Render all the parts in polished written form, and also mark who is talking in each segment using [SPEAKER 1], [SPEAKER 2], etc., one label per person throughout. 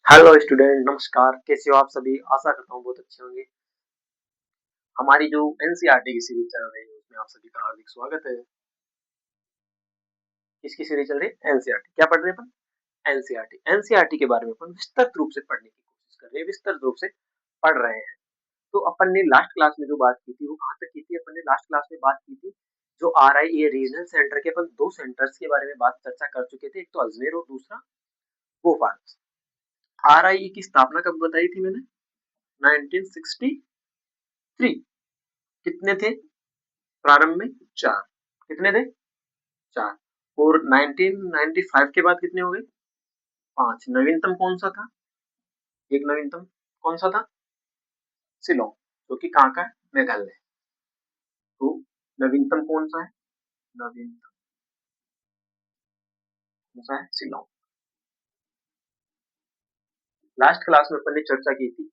[SPEAKER 1] Hello student, नमस्कार। कैसे हो आप सभी? आशा करता हूँ बहुत अच्छे होंगे। हमारी जो एनसीईआरटी की सीरीज चल रही है उसमें आप सभी का हार्दिक स्वागत है। किसकी सीरीज चल रही है? एनसीईआरटी। क्या पढ़ रहे हैं अपन? एनसीईआरटी। एनसीईआरटी के बारे में अपन विस्तृत रूप से पढ़ने की कोशिश कर रहे हैं, विस्तृत रूप से पढ़ रहे हैं। तो अपन ने लास्ट क्लास में जो बात की थी वो कहाँ तक की थी? अपन ने लास्ट क्लास में बात की थी जो आरआईए रीजनल सेंटर के अपन दो सेंटर्स के बारे में बात चर्चा कर चुके थे, एक तो अजमेर और दूसरा भोपाल। आरआईए की स्थापना कब बताई थी मैंने? 1963। कितने थे प्रारंभ में? चार। कितने थे? चार। और 1995 के बाद कितने हो गए? पांच। नवीनतम कौन सा था? एक नवीनतम कौन सा था? शिलोंग, जो कि कहाँ का है? मेघालय। तो नवीनतम कौन सा है? नवीनतम कौन सा है? शिलोंग। लास्ट क्लास में अपन ने चर्चा की थी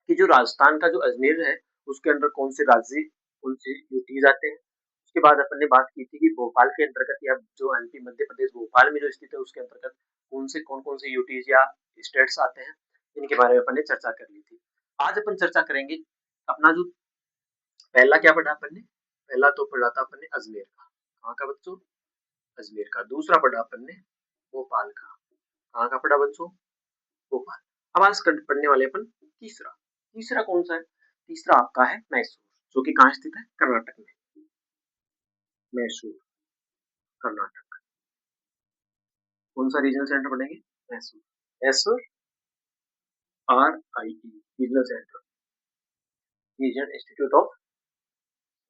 [SPEAKER 1] कि जो राजस्थान का जो अजमेर है उसके अंदर कौन से राज्य, कौन से यूटीज आते हैं। उसके बाद अपन ने बात की थी कि भोपाल के अंतर्गत या जो एमपी मध्य प्रदेश भोपाल में जो स्थित है उसके अंतर्गत कौन कौन से यूटीज या स्टेट्स आते हैं, इनके बारे में अपन ने चर्चा कर ली थी। आज अपन चर्चा करेंगे अपना जो पहला क्या पढ़ा अपन ने? पहला तो पढ़ा था अपन ने अजमेर का। कहाँ का बच्चों? अजमेर का। दूसरा पढ़ा अपन ने भोपाल का। कहाँ का पढ़ा बच्चों? भोपाल। अब आज पढ़ने वाले अपन तीसरा। तीसरा कौन सा है? तीसरा आपका है मैसूर, जो कि कहाँ स्थित है? कर्नाटक में। मैसूर, कर्नाटक। कौन सा रीजनल सेंटर पढ़ेंगे? Mysore. Mysore, are I E, regional centre, regional institute of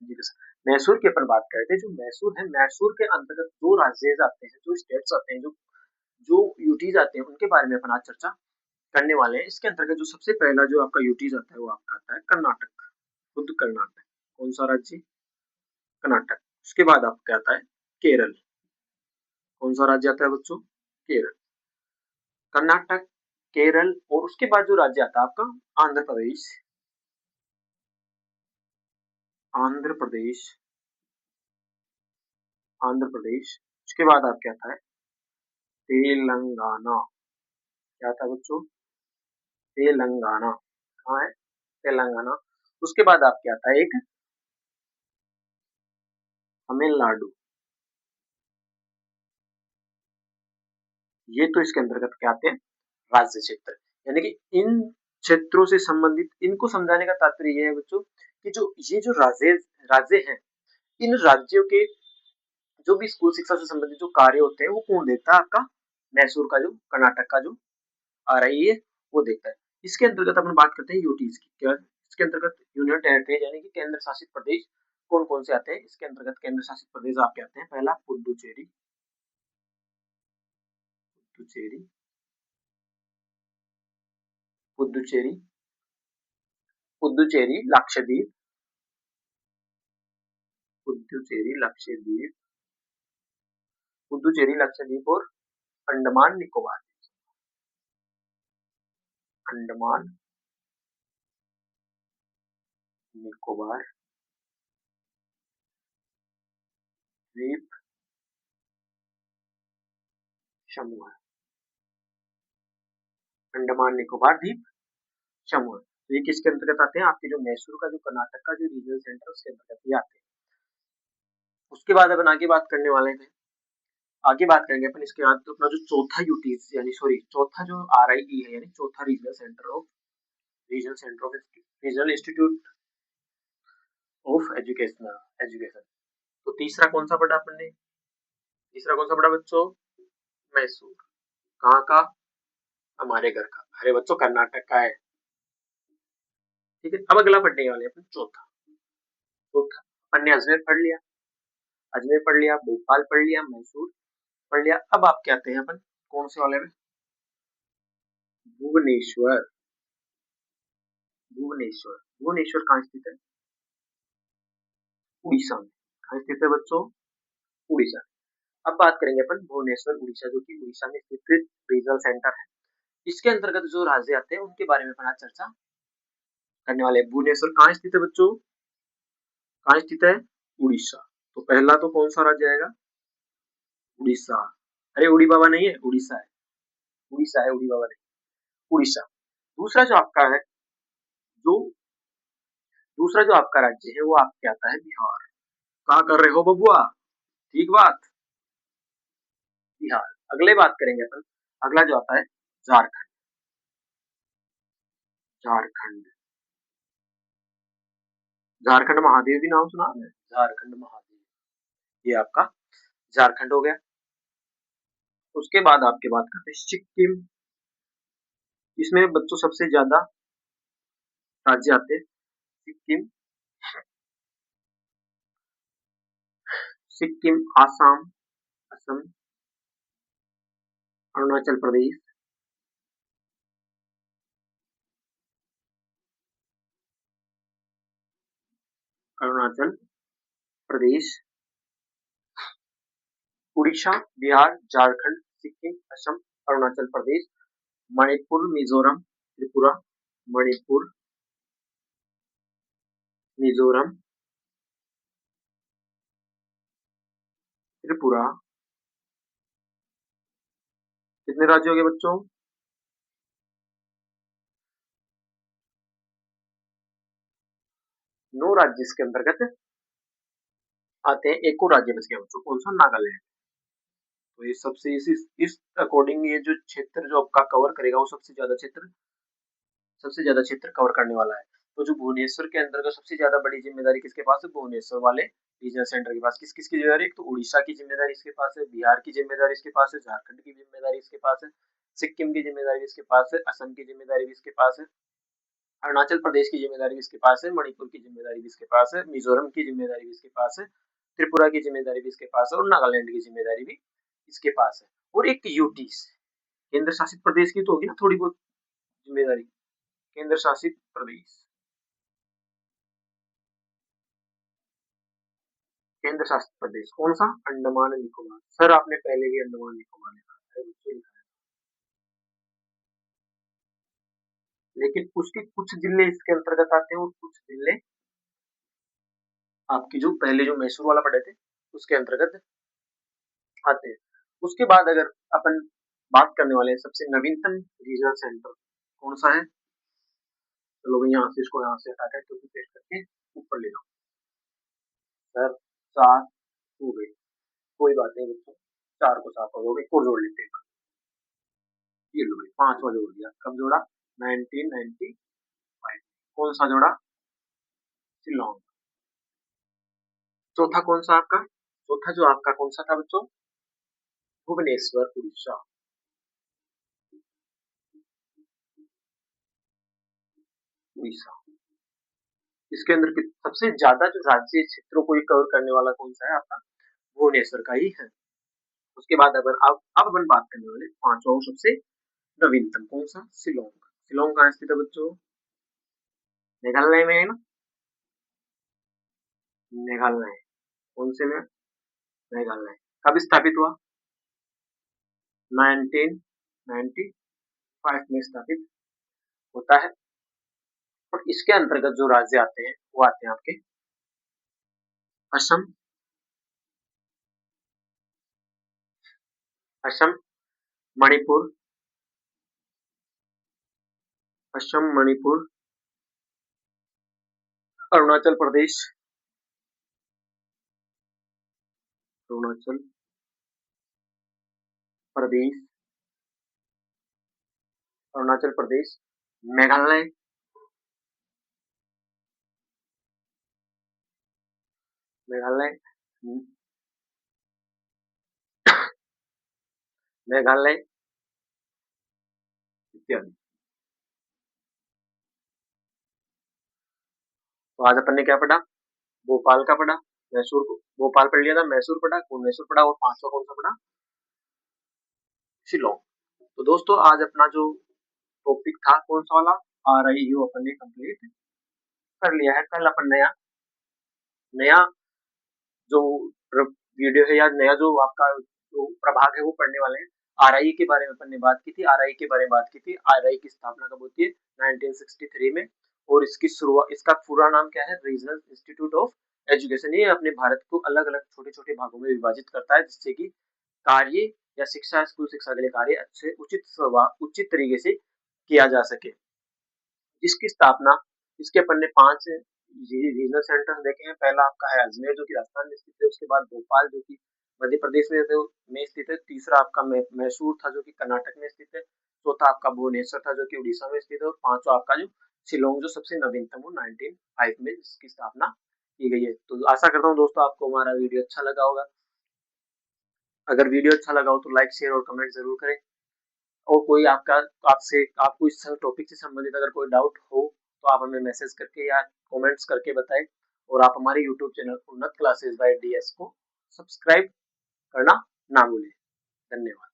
[SPEAKER 1] education. Mysore की अपन बात करते हैं। जो मैसूर है, मैसूर के अंतर्गत जो राज्य आते हैं, जो स्टेट्स आते हैं, जो जो यूटीज आते हैं, उनके बारे में अपन आज चर्चा करने वाले हैं। इसके अंतर्गत जो सबसे पहला जो आपका यूटीज आता है वो आपका आता है कर्नाटक। खुद कर्नाटक। कौन सा राज्य? कर्नाटक। उसके बाद आपका आता है केरल। कौन सा राज्य आता है बच्चों? केरल। कर्नाटक, केरल, और उसके बाद जो राज्य आता है आपका आंध्र प्रदेश। आंध्र प्रदेश, आंध्र प्रदेश। उसके बाद आपके आता है तेलंगाना। क्या आता है बच्चों? तेलंगाना। कहाँ है? तेलंगाना। उसके बाद आपके आता है एक तमिलनाडु। ये तो इसके अंतर्गत क्या आते हैं? राज्य क्षेत्र। यानी कि इन क्षेत्रों से संबंधित, इनको समझाने का तात्पर्य यह है बच्चों कि जो ये जो राज्य राज्य हैं, इन राज्यों के जो भी स्कूल शिक्षा से संबंधित जो कार्य होते हैं वो कौन देखता है? आपका मैसूर का, जो कर्नाटक का जो आ रही है वो देखता है। इसके अंतर्गत अपन बात करते हैं यूटीज की। क्या इसके अंतर्गत? यूनियन टेरिटरी, यानी कि केंद्र शासित प्रदेश कौन कौन से आते हैं इसके अंतर्गत? केंद्र शासित प्रदेश आपके आते हैं। पहला पुडुचेरी, पुडुचेरी, पुडुचेरी, पुडुचेरी, लक्षद्वीप, पुडुचेरी, लक्षद्वीप, पुडुचेरी, लक्षद्वीप और अंडमान निकोबार। अंडमान निकोबार द्वीप समूह। अंडमान निकोबार द्वीप समूह। तो ये किसके अंतर्गत आते हैं? आपके जो मैसूर का, जो कर्नाटक का जो रीजनल सेंटर है उसके अंतर्गत ये आते हैं। उसके बाद अपन आगे बात करने वाले हैं। आगे बात करेंगे अपन इसके बाद तो अपना जो चौथा यूटीज, यानी सॉरी चौथा जो आरआईई है, यानी चौथा regional centre of regional institute of education. तो तीसरा कौन सा पढ़ा अपन ने? तीसरा कौन सा पढ़ा बच्चों? मैसूर। कहाँ का? हमारे घर का। अरे बच्चों, कर्नाटक का है। ठीक है। अब अगला पढ़ने वाले अपन चौथा। चौथा अपन ने अजमेर पढ़ लिया, अजमेर पढ़ लिया, भोपाल पढ़ लिया, मैसूर पढ़ लिया। अब आप क्या आते हैं अपन कौन से वाले में? भुवनेश्वर। भुवनेश्वर, भुवनेश्वर कहाँ स्थित है? उड़ीसा में। कहाँ स्थित है बच्चों? उड़ीसा। अब बात करेंगे अपन भुवनेश्वर उड़ीसा, जो कि उड़ीसा में स्थित रीजनल सेंटर है। इसके अंतर्गत जो राज्य आते हैं उनके बारे में अपन आज चर्चा करने वाले हैं। भुवनेश्वर कहाँ स्थित है बच्चों? कहाँ स्थित है? उड़ीसा। तो पहला तो कौन सा राज्य आएगा? उड़ीसा। अरे उड़ी बाबा नहीं है, उड़ीसा है। उड़ीसा है, उड़ी बाबा नहीं। उड़ीसा। दूसरा जो आपका है, जो दूसरा जो आपका राज्य है वो आपके आता है बिहार। कहा कर रहे हो बबुआ, ठीक बात, बिहार। अगले बात करेंगे अपन, अगला जो आता है झारखंड। झारखंड, झारखंड महादेव भी नाम सुना है, झारखंड महादेव, ये आपका झारखंड हो गया। उसके बाद आपके बात करते हैं सिक्किम। इसमें बच्चों सबसे ज्यादा राज्य आते हैं, सिक्किम, सिक्किम, आसाम, असम, अरुणाचल प्रदेश, अरुणाचल प्रदेश, उड़ीसा, बिहार, झारखंड, सिक्किम, असम, अरुणाचल प्रदेश, मणिपुर, मिजोरम, त्रिपुरा, मणिपुर, मिजोरम, त्रिपुरा। कितने राज्य हो गए बच्चों? 9 राज्य इसके अंतर्गत आते हैं। एक और राज्य बच गया बच्चों, कौन सा? नागालैंड। तो ये सबसे इस अकॉर्डिंग ये जो क्षेत्र जो आपका कवर करेगा वो सबसे ज्यादा क्षेत्र कवर करने वाला है। तो जो भुवनेश्वर के अंतर्गत सबसे ज्यादा बड़ी जिम्मेदारी किसके पास है? भुवनेश्वर वाले रीजनल सेंटर के पास। किसकी जिम्मेदारी? एक तो उड़ीसा की जिम्मेदारी इसके पास है, बिहार की जिम्मेदारी इसके पास है, झारखंड की जिम्मेदारी इसके पास है, सिक्किम की जिम्मेदारी इसके पास है, असम की जिम्मेदारी भी इसके पास है, अरुणाचल प्रदेश की जिम्मेदारी भी इसके पास है, मणिपुर की जिम्मेदारी भी इसके पास है, मिजोरम की जिम्मेदारी भी इसके पास है, त्रिपुरा की जिम्मेदारी भी इसके पास है और नागालैंड की जिम्मेदारी भी इसके पास है। और एक यूटी केंद्र शासित प्रदेश की तो होगी ना थोड़ी बहुत जिम्मेदारी, केंद्र शासित प्रदेश, केंद्र शासित प्रदेश कौन सा? अंडमान निकोबार। सर आपने पहले भी अंडमान निकोबार लिखा है, लेकिन उसके कुछ जिले इसके अंतर्गत आते हैं और कुछ जिले आपकी जो पहले जो मैसूर वाला पढ़े थे उसके अंतर्गत आते हैं। उसके बाद अगर अपन बात करने वाले हैं सबसे नवीनतम रीजनल सेंटर कौन सा है? चलो भाई यहाँ से इसको यहाँ से हटा कर क्योंकि पेस्ट करके ऊपर ले जाओ। सर 4 हो गए, कोई बात नहीं बच्चों, 4 को 7 हो गए, और जोड़ लेते हैं। ये लो भाई 5वां जोड़ दिया। कब जोड़ा? 1995। कौन सा जोड़ा? शिलोंग। चौथा कौन सा आपका? चौथा जो आपका कौन सा था बच्चों? भुवनेश्वर, उड़ीसा। उड़ीसा, इसके अंदर सबसे ज्यादा जो राज्य क्षेत्रों को कवर करने वाला कौन सा है आपका? भुवनेश्वर का ही है। उसके बाद अगर अब अपन बात करने वाले 5वां सबसे नवीनतम कौन सा? शिलोंग। शिलोंग कहाँ स्थित है बच्चों? मेघालय में है ना? मेघालय, कौन से में? मेघालय। कब स्थापित हुआ? 1995 में स्थापित होता है। और इसके अंतर्गत जो राज्य आते हैं वो आते हैं आपके असम, असम, मणिपुर, असम, मणिपुर, अरुणाचल प्रदेश, अरुणाचल प्रदेश, अरुणाचल प्रदेश, मेघालय, मेघालय, मेघालय इत्यादि। तो आज अपन ने क्या पढ़ा? भोपाल का पढ़ा, मैसूर को, भोपाल पढ़ लिया था, मैसूर पढ़ा, भुवनेश्वर पढ़ा और 5वां कौन सा पढ़ा? शिलोंग। तो दोस्तों आज अपना जो टॉपिक था कौन सा वाला? RIU अपन ने कंप्लीट कर लिया है। कल अपन नया नया जो वीडियो है या नया जो आपका जो प्रभाग है वो पढ़ने वाले हैं। RI के बारे में अपन ने बात की थी, RI के बारे में बात की थी। RI की स्थापना कब होती है? 1963 में। और इसकी शुरुआत, इसका पूरा नाम क्या है? Regional institute of education. ये अपने भारत को अलग अलग छोटे छोटे भागों में विभाजित करता है जिससे कि कार्य या शिक्षा, स्कूल शिक्षा के लिए कार्य अच्छे उचित तरीके से किया जा सके, जिसकी स्थापना इसके अपन ने 5 रीजनल सेंटर्स देखे हैं। पहला आपका है अजमेर जो कि राजस्थान में स्थित है, उसके बाद भोपाल जो कि मध्य प्रदेश में स्थित है, तीसरा आपका मैसूर था जो कि कर्नाटक में स्थित है, चौथा आपका भुवनेश्वर था जो कि उड़ीसा में स्थित है, और पांचवा आपका जो शिलोंग जो सबसे नवीनतम हो 1905 में जिसकी स्थापना की गई है। तो आशा करता हूँ दोस्तों आपको हमारा वीडियो अच्छा लगा होगा। अगर वीडियो अच्छा लगा हो तो लाइक शेयर और कमेंट जरूर करें, और कोई आपका आपसे आपको इस टॉपिक से संबंधित अगर कोई डाउट हो तो आप हमें मैसेज करके या कमेंट्स करके बताएं, और आप हमारे यूट्यूब चैनल उन्नत क्लासेस बाय डीएस को सब्सक्राइब करना ना भूलें। धन्यवाद।